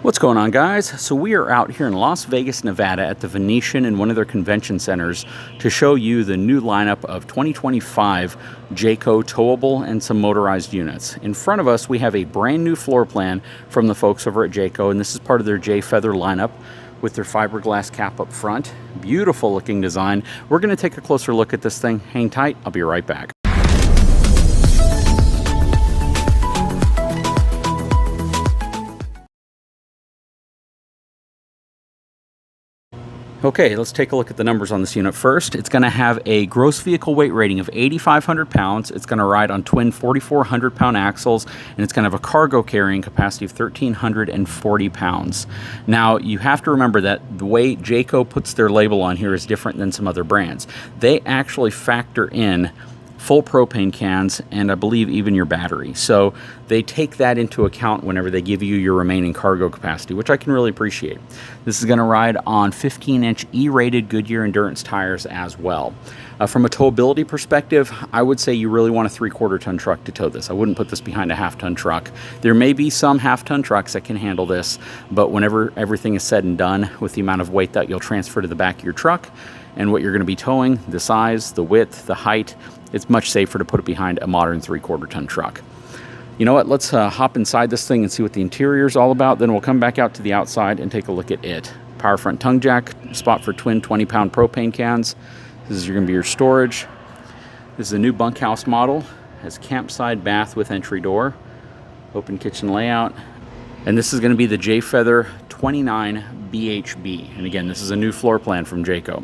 What's going on, guys? So we are out here in Las Vegas, Nevada at the Venetian in one of their convention centers to show you the new lineup of 2025 Jayco towable and some motorized units. In front of us, we have a brand new floor plan from the folks over at Jayco, and this is part of their J Feather lineup with their fiberglass cap up front. Beautiful looking design. We're going to take a closer look at this thing. Hang tight. I'll be right back. Okay, let's take a look at the numbers on this unit first. It's going to have a gross vehicle weight rating of 8,500 pounds. It's going to ride on twin 4,400 pound axles, and it's going to have a cargo carrying capacity of 1,340 pounds. Now, you have to remember that the way Jayco puts their label on here is different than some other brands. They actually factor in full propane cans and I believe even your battery. So they take that into account whenever they give you your remaining cargo capacity, which I can really appreciate. This is going to ride on 15-inch E-rated Goodyear Endurance tires as well. From a towability perspective, I would say you really want a 3/4 ton truck to tow this. I wouldn't put this behind a 1/2 ton truck. There may be some 1/2 ton trucks that can handle this, but whenever everything is said and done with the amount of weight that you'll transfer to the back of your truck and what you're going to be towing, the size, the width, the height, it's much safer to put it behind a modern 3/4 ton truck. You know what, let's hop inside this thing and see what the interior is all about. Then we'll come back out to the outside and take a look at it. Power front tongue jack, spot for twin 20-pound propane cans. This is going to be your storage. This is a new bunkhouse model. Has campside bath with entry door. Open kitchen layout. And this is going to be the J Feather 29 BHB. And again, this is a new floor plan from Jayco.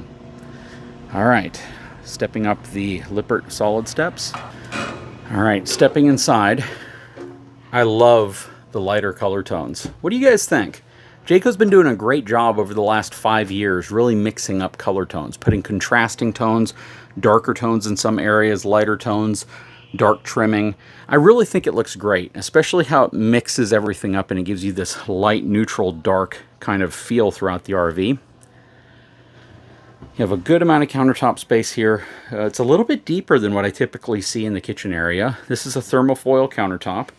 All right, stepping up the Lippert solid steps. All right, stepping inside. I love the lighter color tones. What do you guys think? Jayco's been doing a great job over the last 5 years, really mixing up color tones, putting contrasting tones, darker tones in some areas, lighter tones, dark trimming. I really think it looks great, especially how it mixes everything up and it gives you this light, neutral, dark kind of feel throughout the RV. You have a good amount of countertop space here. It's a little bit deeper than what I typically see in the kitchen area. This is a thermofoil countertop.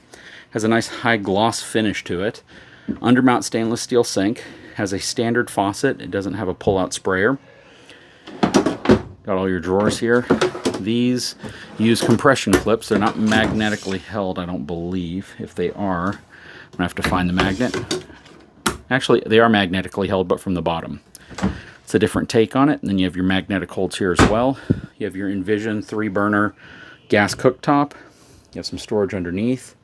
Has a nice high gloss finish to it. Undermount stainless steel sink. Has a standard faucet. It doesn't have a pull-out sprayer. Got all your drawers here. These use compression clips. They're not magnetically held, I don't believe. If they are, I'm going to have to find the magnet. Actually, they are magnetically held, but from the bottom. It's a different take on it. And then you have your magnetic holds here as well. You have your Envision 3-burner gas cooktop. You have some storage underneath.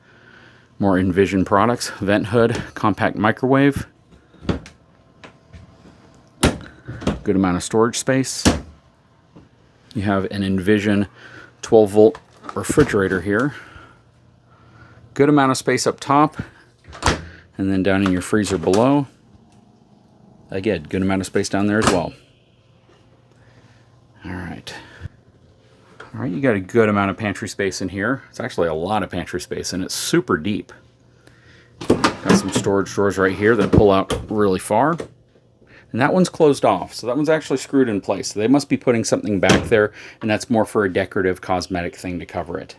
More Envision products. Vent hood, compact microwave. Good amount of storage space. You have an Envision 12-volt refrigerator here. Good amount of space up top. And then down in your freezer below. Again, good amount of space down there as well. All right. All right, you got a good amount of pantry space in here. It's actually a lot of pantry space, and it's super deep. Got some storage drawers right here that pull out really far. And that one's closed off, so that one's actually screwed in place. So they must be putting something back there, and that's more for a decorative cosmetic thing to cover it.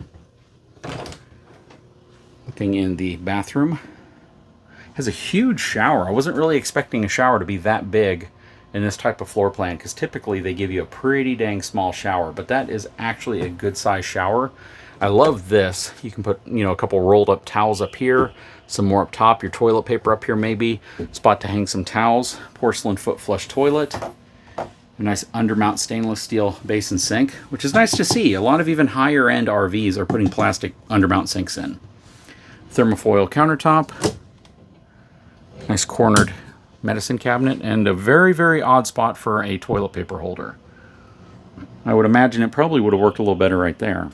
Looking in the bathroom. Has a huge shower. I wasn't really expecting a shower to be that big in this type of floor plan, because typically they give you a pretty dang small shower, but that is actually a good size shower. I love this. You can put, you know, a couple rolled up towels up here, some more up top, your toilet paper up here maybe, spot to hang some towels, porcelain foot flush toilet, a nice undermount stainless steel basin sink, which is nice to see. A lot of even higher end RVs are putting plastic undermount sinks in. Thermofoil countertop, nice cornered medicine cabinet, and a very, very odd spot for a toilet paper holder. I would imagine it probably would have worked a little better right there.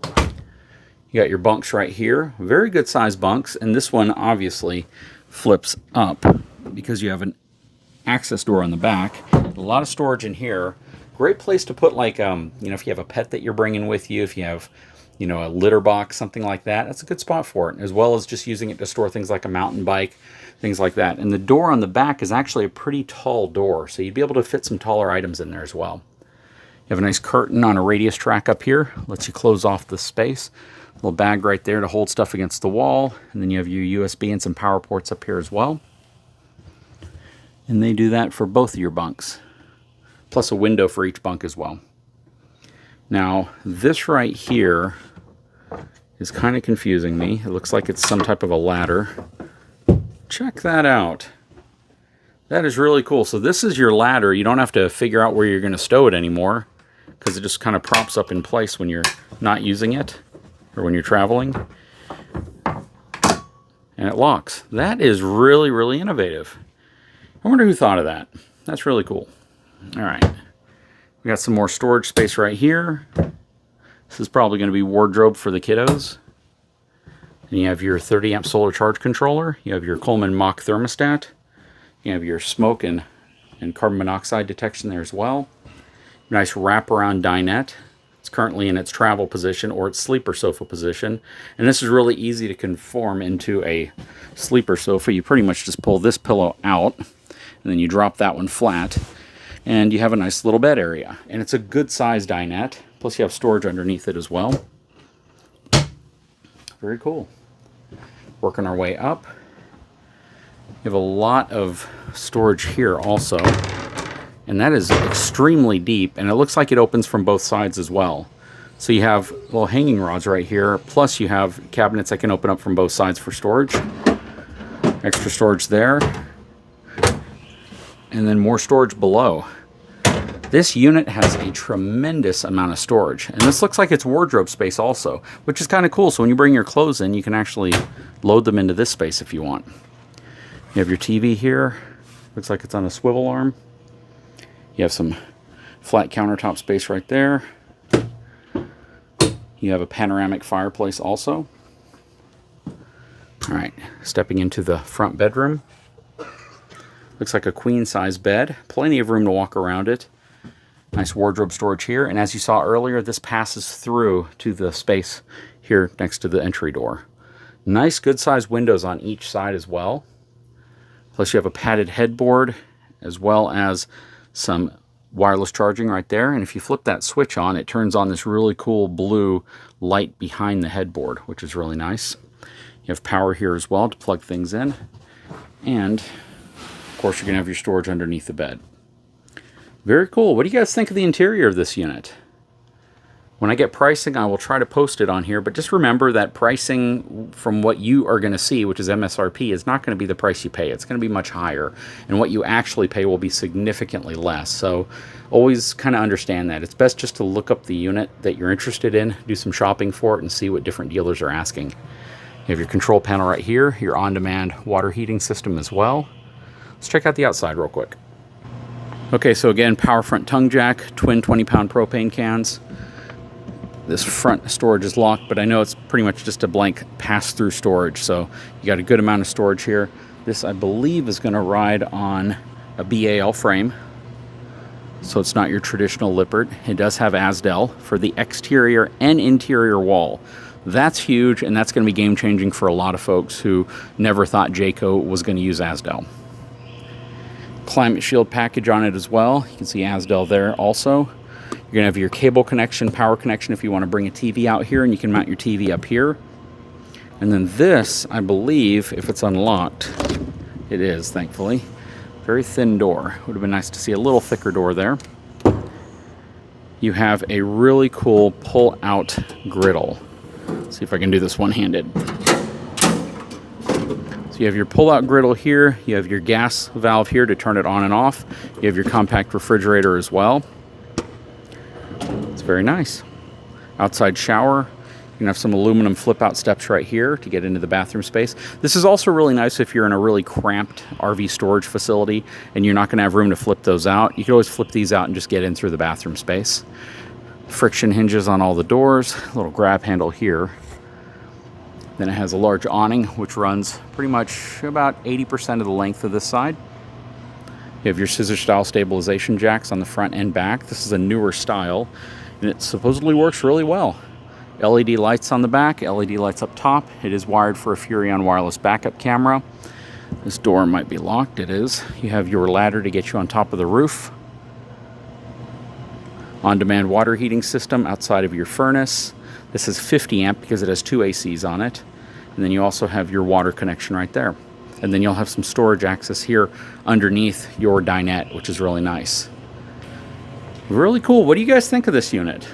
You got your bunks right here. Very good sized bunks, and this one obviously flips up because you have an access door on the back. A lot of storage in here. Great place to put, like, you know, if you have a pet that you're bringing with you, if you have, you know, a litter box, something like that, that's a good spot for it, as well as just using it to store things like a mountain bike, things like that. And the door on the back is actually a pretty tall door, so you'd be able to fit some taller items in there as well. You have a nice curtain on a radius track up here, lets you close off the space. Little bag right there to hold stuff against the wall. And then you have your USB and some power ports up here as well. And they do that for both of your bunks. Plus a window for each bunk as well. Now, this right here is kind of confusing me. It looks like it's some type of a ladder. Check that out. That is really cool. So this is your ladder. You don't have to figure out where you're going to stow it anymore, because it just kind of props up in place when you're not using it or when you're traveling. And it locks. That is really, really innovative. I wonder who thought of that. That's really cool. All right. We got some more storage space right here. This is probably going to be wardrobe for the kiddos. And you have your 30 amp solar charge controller. You have your Coleman Mach thermostat. You have your smoke and carbon monoxide detection there as well. Nice wraparound dinette. It's currently in its travel position or its sleeper sofa position. And this is really easy to conform into a sleeper sofa. You pretty much just pull this pillow out and then you drop that one flat. And you have a nice little bed area. And it's a good size dinette. Plus you have storage underneath it as well. Very cool. Working our way up. You have a lot of storage here also. And that is extremely deep. And it looks like it opens from both sides as well. So you have little hanging rods right here. Plus you have cabinets that can open up from both sides for storage. Extra storage there. And then more storage below. This unit has a tremendous amount of storage. And this looks like it's wardrobe space also, which is kind of cool. So when you bring your clothes in, you can actually load them into this space if you want. You have your TV here. Looks like it's on a swivel arm. You have some flat countertop space right there. You have a panoramic fireplace also. All right, stepping into the front bedroom. Looks like a queen size bed. Plenty of room to walk around it. Nice wardrobe storage here. And as you saw earlier, this passes through to the space here next to the entry door. Nice good sized windows on each side as well. Plus you have a padded headboard as well as some wireless charging right there. And if you flip that switch on, it turns on this really cool blue light behind the headboard, which is really nice. You have power here as well to plug things in. And of course, you're going to have your storage underneath the bed. Very cool. What do you guys think of the interior of this unit? When I get pricing, I will try to post it on here, but just remember that pricing from what you are going to see, which is MSRP, is not going to be the price you pay. It's going to be much higher, and what you actually pay will be significantly less. So always kind of understand that. It's best just to look up the unit that you're interested in, do some shopping for it, and see what different dealers are asking. You have your control panel right here, your on-demand water heating system as well. Let's check out the outside real quick. Okay, so again, power front tongue jack, twin 20-pound propane cans. This front storage is locked, but I know it's pretty much just a blank pass-through storage, so you got a good amount of storage here. This, I believe, is going to ride on a BAL frame, so it's not your traditional Lippert. It does have Azdel for the exterior and interior wall. That's huge, and that's going to be game-changing for a lot of folks who never thought Jayco was going to use Azdel. Climate shield package on it as well. You can see Azdel there also. You're going to have your cable connection, power connection if you want to bring a TV out here, and you can mount your TV up here. And then this, I believe, if it's unlocked, it is, thankfully. Very thin door. Would have been nice to see a little thicker door there. You have a really cool pull-out griddle. Let's see if I can do this one-handed. So you have your pull-out griddle here. You have your gas valve here to turn it on and off. You have your compact refrigerator as well. It's very nice. Outside shower. You can have some aluminum flip-out steps right here to get into the bathroom space. This is also really nice if you're in a really cramped RV storage facility and you're not going to have room to flip those out. You can always flip these out and just get in through the bathroom space. Friction hinges on all the doors. A little grab handle here. Then it has a large awning which runs pretty much about 80% of the length of this side. You have your scissor style stabilization jacks on the front and back. This is a newer style and it supposedly works really well. LED lights on the back, LED lights up top. It is wired for a Furrion wireless backup camera. This door might be locked, it is. You have your ladder to get you on top of the roof. On-demand water heating system outside of your furnace. This is 50 amp because it has 2 ACs on it. And then you also have your water connection right there. And then you'll have some storage access here underneath your dinette, which is really nice. Really cool. What do you guys think of this unit?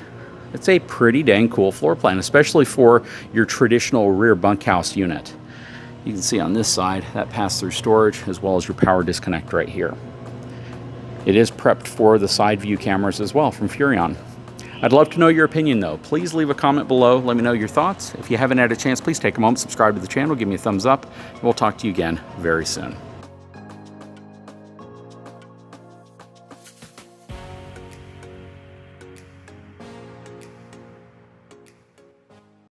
It's a pretty dang cool floor plan, especially for your traditional rear bunkhouse unit. You can see on this side that pass-through storage as well as your power disconnect right here. It is prepped for the side view cameras as well from Furrion. I'd love to know your opinion though. Please leave a comment below. Let me know your thoughts. If you haven't had a chance, please take a moment, subscribe to the channel, give me a thumbs up, and we'll talk to you again very soon.